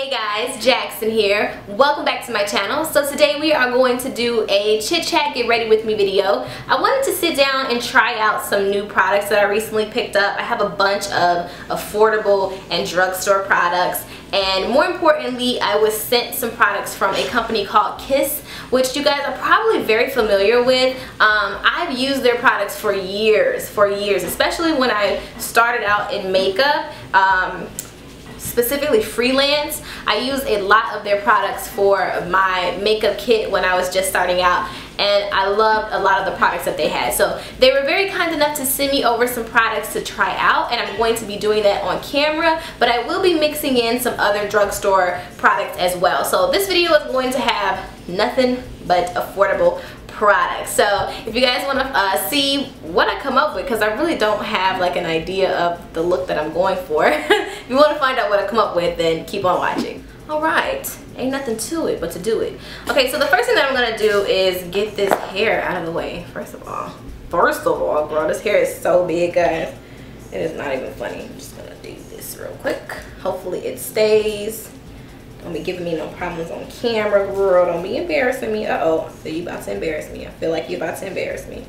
Hey guys, Jackson here. Welcome back to my channel. So today we are going to do a chit chat get ready with me video. I wanted to sit down and try out some new products that I recently picked up. I have a bunch of affordable and drugstore products, and more importantly I was sent some products from a company called Kiss, which you guys are probably very familiar with. I've used their products for years, especially when I started out in makeup. Specifically freelance. I used a lot of their products for my makeup kit when I was just starting out, and I loved a lot of the products that they had. So they were very kind enough to send me over some products to try out, and I'm going to be doing that on camera, but I will be mixing in some other drugstore products as well. So this video is going to have nothing but affordable products. So if you guys want to see what I come up with, because I really don't have like an idea of the look that I'm going for, if you want to find out what I come up with, then keep on watching. Alright, ain't nothing to it but to do it. Okay, so the first thing that I'm going to do is get this hair out of the way. First of all, girl, this hair is so big, guys. It is not even funny. I'm just going to do this real quick. Hopefully it stays. Don't be giving me no problems on camera, girl. Don't be embarrassing me. Uh-oh. So you about to embarrass me. I feel like you're about to embarrass me.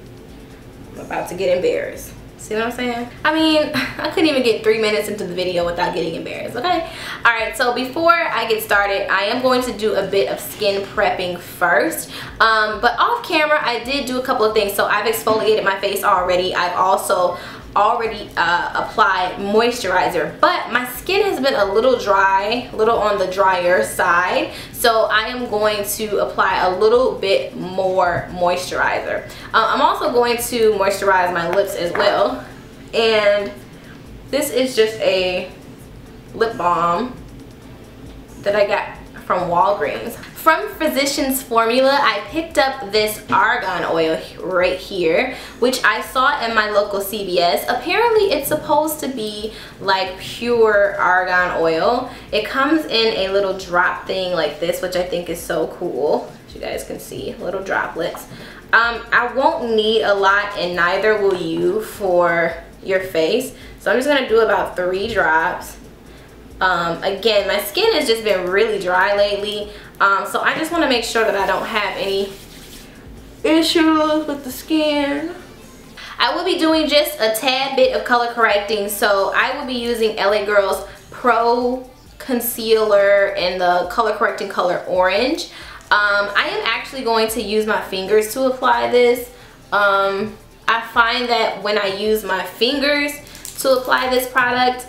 I'm about to get embarrassed. See what I'm saying? I mean, I couldn't even get 3 minutes into the video without getting embarrassed, okay? Alright, so before I get started, I am going to do a bit of skin prepping first. But off camera, I did do a couple of things. So I've exfoliated my face already. I've also already applied moisturizer, but my skin has been a little dry, a little on the drier side, so I am going to apply a little bit more moisturizer. I'm also going to moisturize my lips as well, and this is just a lip balm that I got from Walgreens. From Physicians Formula, I picked up this argan oil right here, which I saw in my local CVS. Apparently it's supposed to be like pure argan oil. It comes in a little drop thing like this, which I think is so cool. As you guys can see, little droplets. I won't need a lot, and neither will you for your face. So I'm just gonna do about 3 drops. Again, my skin has just been really dry lately, so I just want to make sure that I don't have any issues with the skin. I will be doing just a tad bit of color correcting, so I will be using LA Girl's Pro Concealer in the color correcting color orange. I am actually going to use my fingers to apply this. I find that when I use my fingers to apply this product,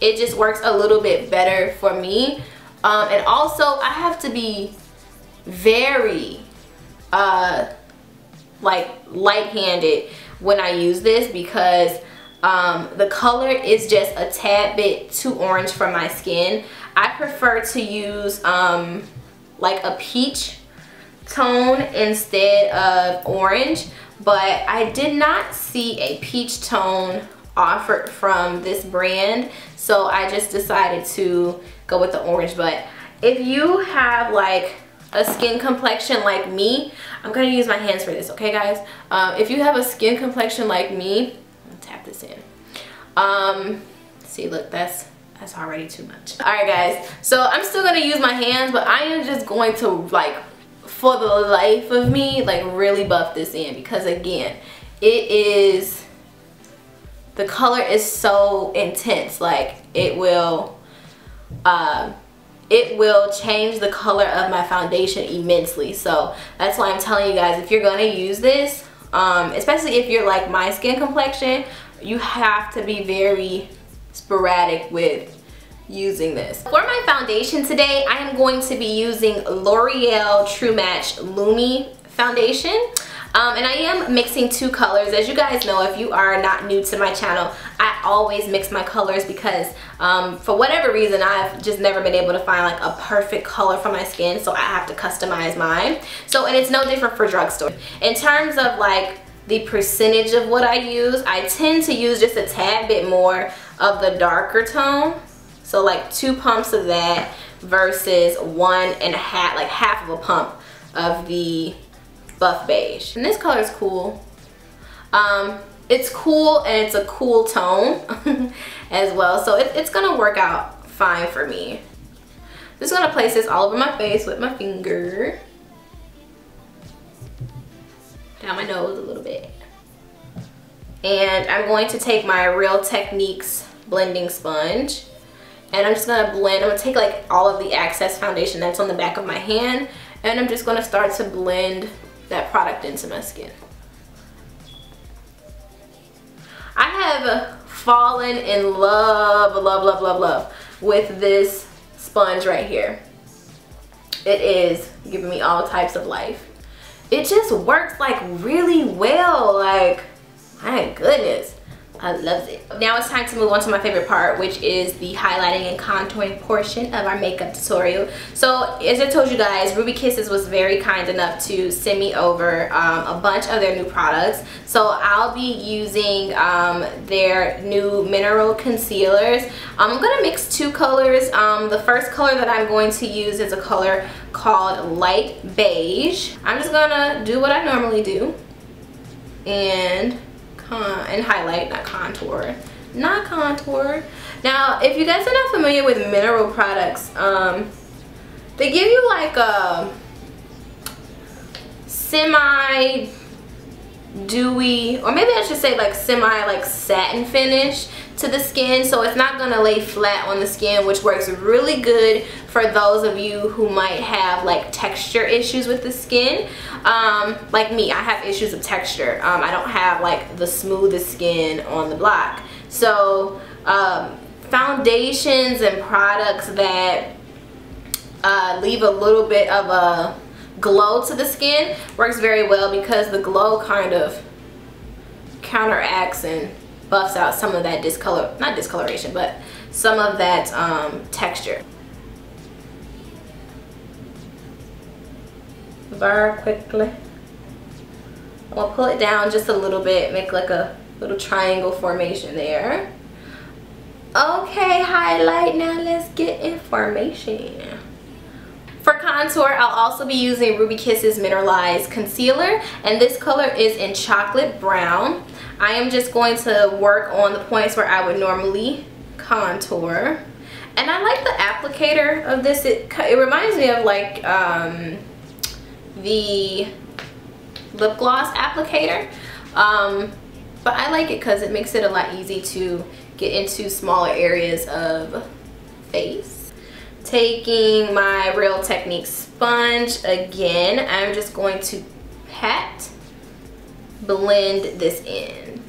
it just works a little bit better for me. And also I have to be very like light-handed when I use this, because the color is just a tad bit too orange for my skin. I prefer to use like a peach tone instead of orange, but I did not see a peach tone offered from this brand, so I just decided to go with the orange. But if you have like a skin complexion like me, I'm gonna use my hands for this, okay guys? If you have a skin complexion like me, I'll tap this in. See, look, that's already too much. Alright guys, so I'm still gonna use my hands, but I am just going to, like, for the life of me, like really buff this in, because again, the color is so intense. Like it will change the color of my foundation immensely. So that's why I'm telling you guys, if you're gonna use this, especially if you're like my skin complexion, you have to be very sporadic with using this. For my foundation today, I am going to be using L'Oreal True Match Lumi foundation. And I am mixing 2 colors. As you guys know, if you are not new to my channel, I always mix my colors because for whatever reason, I've just never been able to find like a perfect color for my skin, so I have to customize mine. So, and it's no different for drugstore. In terms of like the percentage of what I use, I tend to use just a tad bit more of the darker tone. So like 2 pumps of that versus 1.5, like half of a pump of the buff beige. And this color is cool. It's cool, and it's a cool tone as well, so it's gonna work out fine for me. Just gonna place this all over my face with my finger. Down my nose a little bit. And I'm going to take my Real Techniques blending sponge. And I'm just gonna blend. I'm gonna take like all of the excess foundation that's on the back of my hand. And I'm just gonna start to blend that product into my skin. I have fallen in love with this sponge right here. It is giving me all types of life. It just works like really well, like my goodness, I love it. Now it's time to move on to my favorite part, which is the highlighting and contouring portion of our makeup tutorial. So as I told you guys, Ruby Kisses was very kind enough to send me over a bunch of their new products. So I'll be using their new mineral concealers. I'm gonna mix two colors. The first color that I'm going to use is a color called Light Beige. I'm just gonna do what I normally do and highlight, not contour. Now, if you guys are not familiar with mineral products, they give you like a semi dewy, or maybe I should say like semi like satin finish to the skin, so it's not gonna lay flat on the skin, which works really good for those of you who might have like texture issues with the skin. Like me, I have issues with texture. I don't have like the smoothest skin on the block. So foundations and products that leave a little bit of a glow to the skin works very well, because the glow kind of counteracts and buffs out some of that not discoloration, but some of that texture. Very quickly, I'm gonna pull it down just a little bit, make like a little triangle formation there. Okay, highlight, now let's get information. For contour, I'll also be using Ruby Kisses Mineralized Concealer, and this color is in Chocolate Brown. I am just going to work on the points where I would normally contour. And I like the applicator of this. It reminds me of like the lip gloss applicator. But I like it because it makes it a lot easy to get into smaller areas of face. Taking my Real Techniques sponge again, I'm just going to pat, blend this in.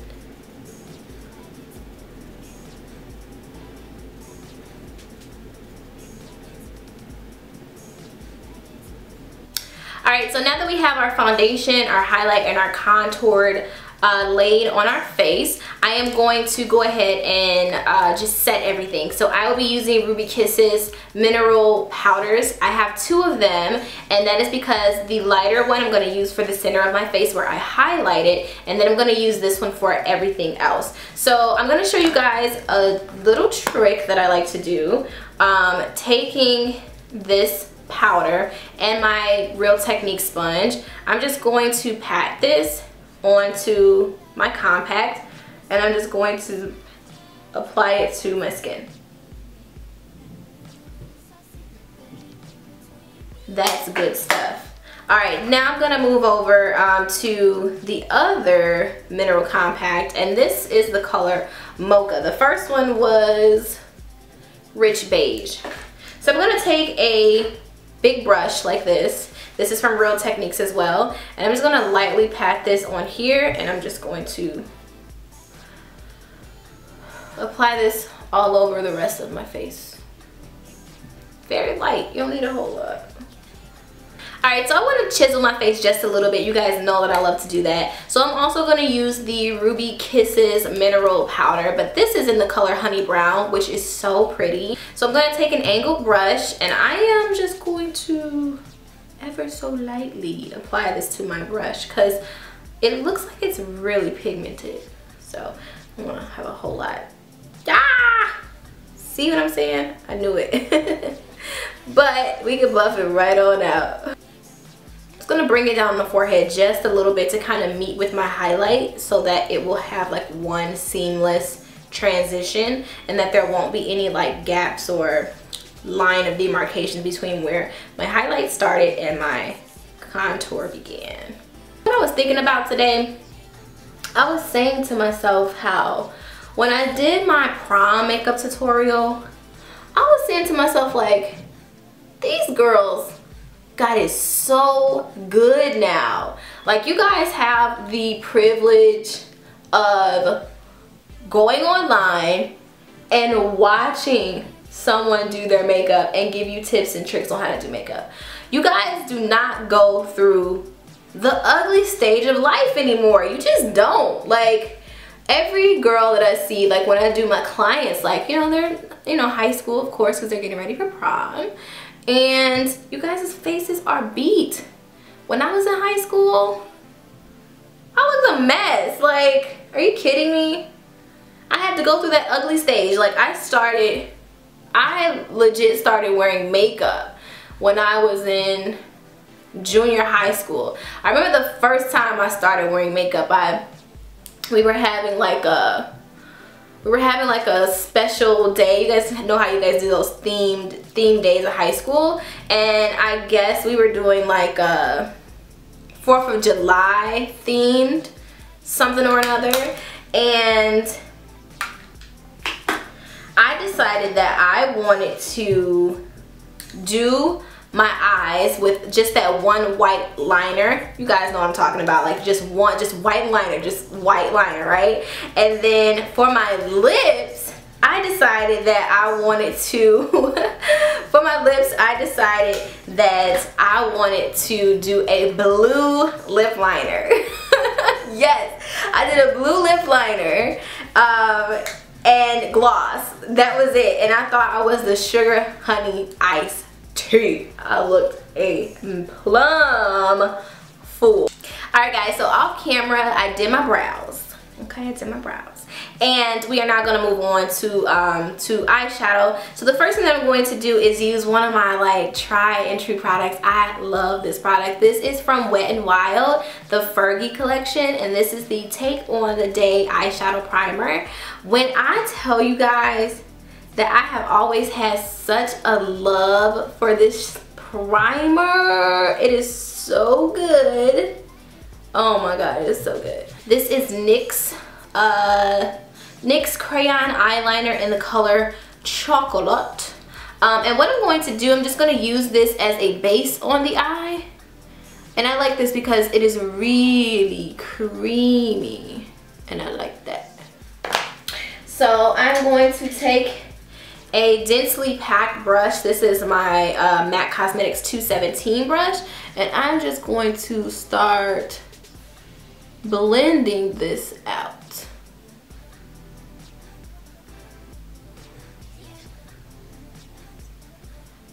Alright, so now that we have our foundation, our highlight, and our contoured laid on our face, I am going to go ahead and just set everything. So I will be using Ruby Kisses mineral powders. I have two of them, and that is because the lighter one I'm going to use for the center of my face where I highlight it, and then I'm going to use this one for everything else. So I'm going to show you guys a little trick that I like to do. Taking this powder and my Real Techniques sponge, I'm just going to pat this onto my compact, and I'm just going to apply it to my skin. That's good stuff. Alright, now I'm gonna move over to the other mineral compact, and this is the color Mocha. The first one was Rich Beige. So I'm gonna take a big brush like this. This is from Real Techniques as well. And I'm just going to lightly pat this on here, and I'm just going to apply this all over the rest of my face. Very light. You don't need a whole lot. Alright, so I want to chisel my face just a little bit. You guys know that I love to do that. So I'm also going to use the Ruby Kisses mineral powder, but this is in the color Honey Brown, which is so pretty. So I'm going to take an angled brush, and I am just going to ever so lightly apply this to my brush, because it looks like it's really pigmented. So I'm gonna have a whole lot. Ah! See what I'm saying? I knew it. But we can buff it right on out. Just gonna bring it down on the forehead just a little bit to kind of meet with my highlight, so that it will have like one seamless transition, and that there won't be any like gaps or line of demarcation between where my highlight started and my contour began. What I was thinking about today, I was saying to myself how when I did my prom makeup tutorial, I was saying to myself like, these girls got it so good now. Like, you guys have the privilege of going online and watching someone do their makeup and give you tips and tricks on how to do makeup. You guys do not go through the ugly stage of life anymore. You just don't. Like, every girl that I see, like when I do my clients, like, you know, they're, you know, high school, of course, because they're getting ready for prom. And you guys' faces are beat. When I was in high school, I was a mess. Like, are you kidding me? I had to go through that ugly stage. Like, I legit started wearing makeup when I was in junior high school. I remember the first time I started wearing makeup, we were having like a special day. You guys know how you guys do those themed days of high school, and I guess we were doing like a 4th of July themed something or another, and I decided that I wanted to do my eyes with just that one white liner. You guys know what I'm talking about, like just white liner, right? And then for my lips, I decided that I wanted to for my lips, I decided that I wanted to do a blue lip liner. Yes, I did a blue lip liner and gloss. That was it, and I thought I was the sugar honey ice tea. I looked a plum fool. Alright guys, so off camera I did my brows. Okay, I did my brows. And we are now going to move on to eyeshadow. So the first thing that I'm going to do is use one of my like try and true products. I love this product. This is from Wet n Wild, the Fergie collection, and this is the Take On The Day eyeshadow primer. When I tell you guys that I have always had such a love for this primer, it is so good. Oh my god, it is so good. This is NYX NYX Crayon Eyeliner in the color Chocolate. And what I'm going to do, I'm just going to use this as a base on the eye. And I like this because it is really creamy, and I like that. So I'm going to take a densely packed brush. This is my MAC Cosmetics 217 brush, and I'm just going to start blending this out.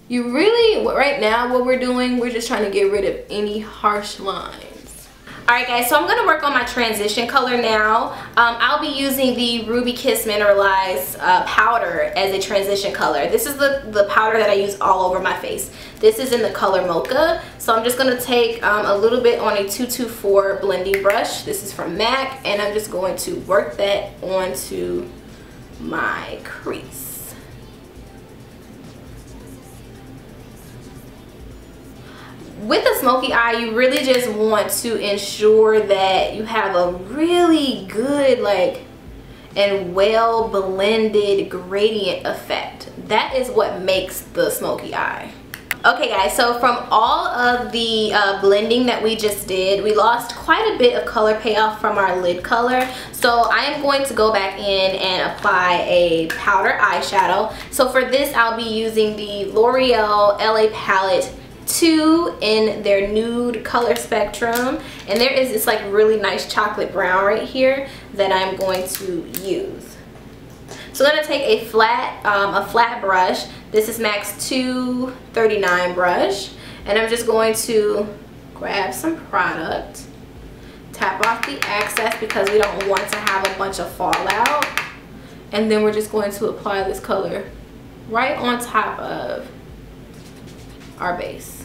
You really, right now what we're doing, we're just trying to get rid of any harsh lines. Alright guys, so I'm going to work on my transition color now. I'll be using the Ruby Kiss Mineralized powder as a transition color. This is the powder that I use all over my face. This is in the color Mocha. So I'm just going to take a little bit on a 224 blending brush. This is from MAC, and I'm just going to work that onto my crease. With a smoky eye, you really just want to ensure that you have a really good and well blended gradient effect. That is what makes the smoky eye. Okay guys, so from all of the blending that we just did, we lost quite a bit of color payoff from our lid color. So I am going to go back in and apply a powder eyeshadow. So for this, I'll be using the L'Oreal LA Palette 2 in their nude color spectrum, and there is this like really nice chocolate brown right here that I'm going to use. So I'm going to take a flat brush. This is MAC's 239 brush, and I'm just going to grab some product, tap off the excess because we don't want to have a bunch of fallout, and then we're just going to apply this color right on top of our base.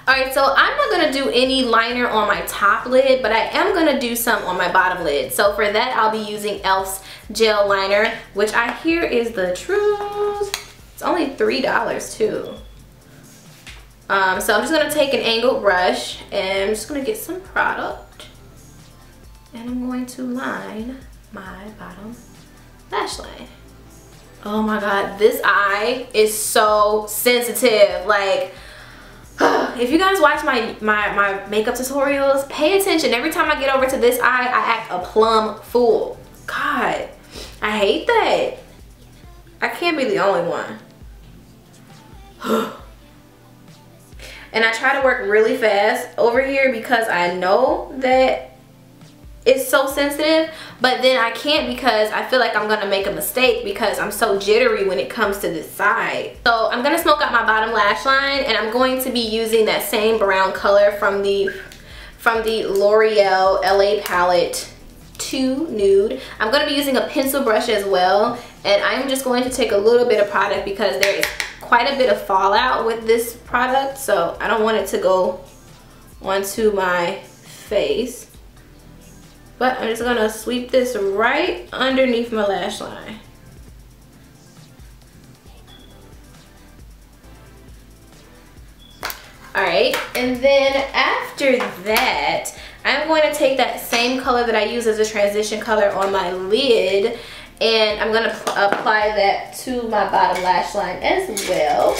Alright, so I'm not going to do any liner on my top lid, but I am going to do some on my bottom lid. So for that, I'll be using e.l.f.'s gel liner, which I hear is the truth. It's only $3 too. So I'm just going to take an angled brush and I'm just going to get some product. And I'm going to line my bottom lash line. Oh my god, this eye is so sensitive. Like, if you guys watch my makeup tutorials, pay attention. Every time I get over to this eye, I act a plumb fool. God, I hate that. I can't be the only one. And I try to work really fast over here because I know that it's so sensitive, but then I can't because I feel like I'm gonna make a mistake because I'm so jittery when it comes to this side. So I'm gonna smoke out my bottom lash line, and I'm going to be using that same brown color from the L'Oreal LA palette 2 Nude. I'm gonna be using a pencil brush as well, and I'm just going to take a little bit of product because there is quite a bit of fallout with this product, so I don't want it to go onto my face. But I'm just gonna sweep this right underneath my lash line. Alright, and then after that, I'm going to take that same color that I use as a transition color on my lid, and I'm gonna apply that to my bottom lash line as well.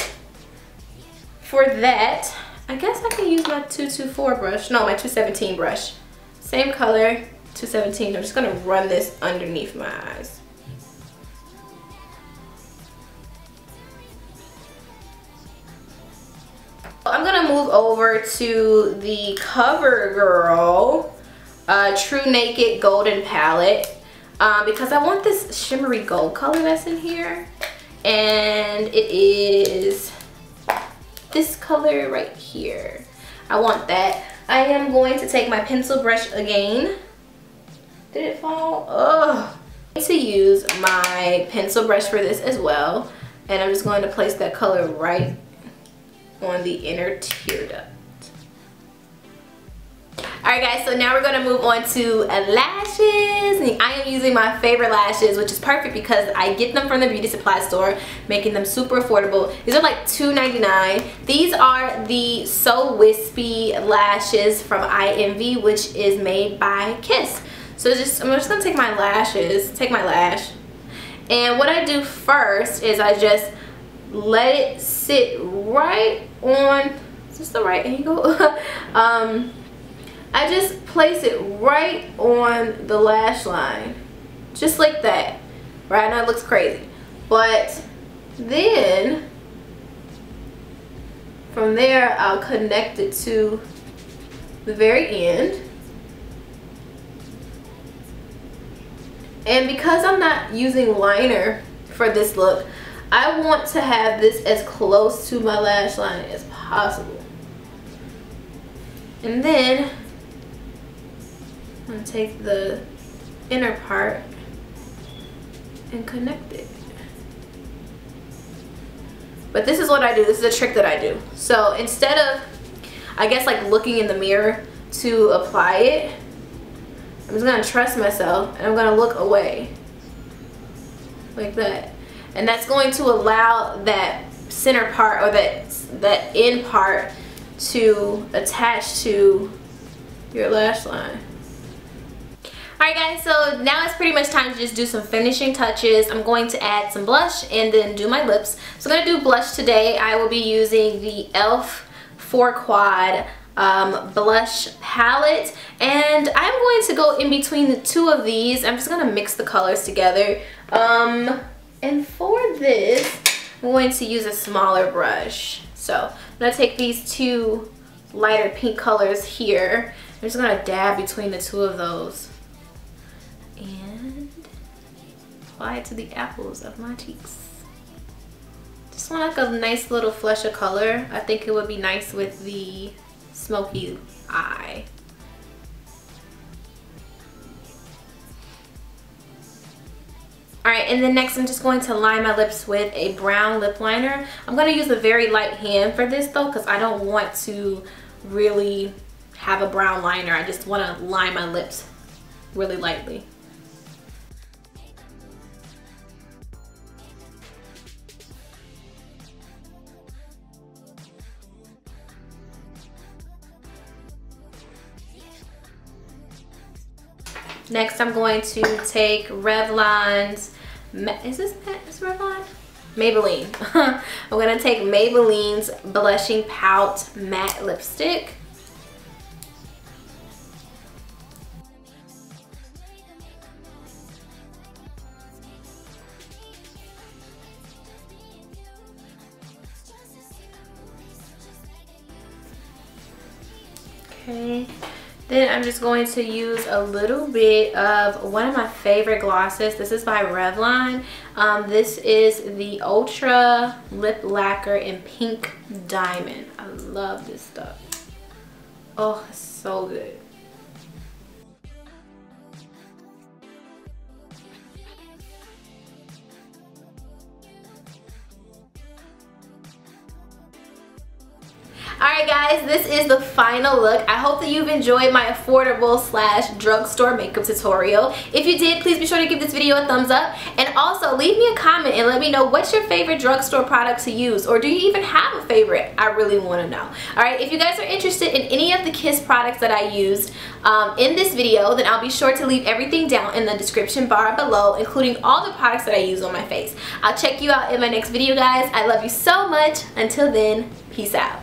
For that, I guess I can use my 224 brush, no, my 217 brush. Same color. 217. I'm just gonna run this underneath my eyes. I'm gonna move over to the CoverGirl True Naked Golden Palette because I want this shimmery gold color that's in here, and it is this color right here. I want that. I am going to take my pencil brush again. Did it fall? Ugh. I need to use my pencil brush for this as well. And I'm just going to place that color right on the inner tear duct. Alright guys, so now we're going to move on to lashes. And I am using my favorite lashes, which is perfect because I get them from the beauty supply store, making them super affordable. These are like $2.99. These are the So Wispy lashes from IMV, which is made by Kiss. So I'm just gonna take my lashes, take my lash, and what I do first is I just let it sit right on, is this the right angle? I just place it right on the lash line, just like that. Right now it looks crazy, but then from there I'll connect it to the very end. And because I'm not using liner for this look, I want to have this as close to my lash line as possible. And then I'm going to take the inner part and connect it. But this is what I do. This is a trick that I do. So instead of, I guess, like looking in the mirror to apply it, I'm just gonna trust myself and I'm gonna look away like that, and that's going to allow that center part, or that end part, to attach to your lash line. Alright guys, so now it's pretty much time to just do some finishing touches. I'm going to add some blush and then do my lips. So I'm going to do blush today. I will be using the e.l.f. 4 Quad blush palette, and I'm going to go in between the two of these. I'm just going to mix the colors together, and for this I'm going to use a smaller brush. So I'm going to take these two lighter pink colors here. I'm just going to dab between the two of those and apply it to the apples of my cheeks. Just want like a nice little flush of color. I think it would be nice with the smoky eye. Alright, and then next I'm just going to line my lips with a brown lip liner. I'm going to use a very light hand for this though, because I don't want to really have a brown liner. I just want to line my lips really lightly. Next, I'm going to take Revlon's, is Revlon? Maybelline. I'm going to take Maybelline's Blushing Pout Matte Lipstick. Okay. Then I'm just going to use a little bit of one of my favorite glosses. This is by Revlon. This is the Ultra Lip Lacquer in Pink Diamond. I love this stuff. Oh, it's so good. Alright guys, this is the final look. I hope that you've enjoyed my affordable / drugstore makeup tutorial. If you did, please be sure to give this video a thumbs up. And also, leave me a comment and let me know what's your favorite drugstore product to use. Or do you even have a favorite? I really want to know. Alright, if you guys are interested in any of the Kiss products that I used in this video, then I'll be sure to leave everything down in the description bar below, including all the products that I use on my face. I'll check you out in my next video, guys. I love you so much. Until then, peace out.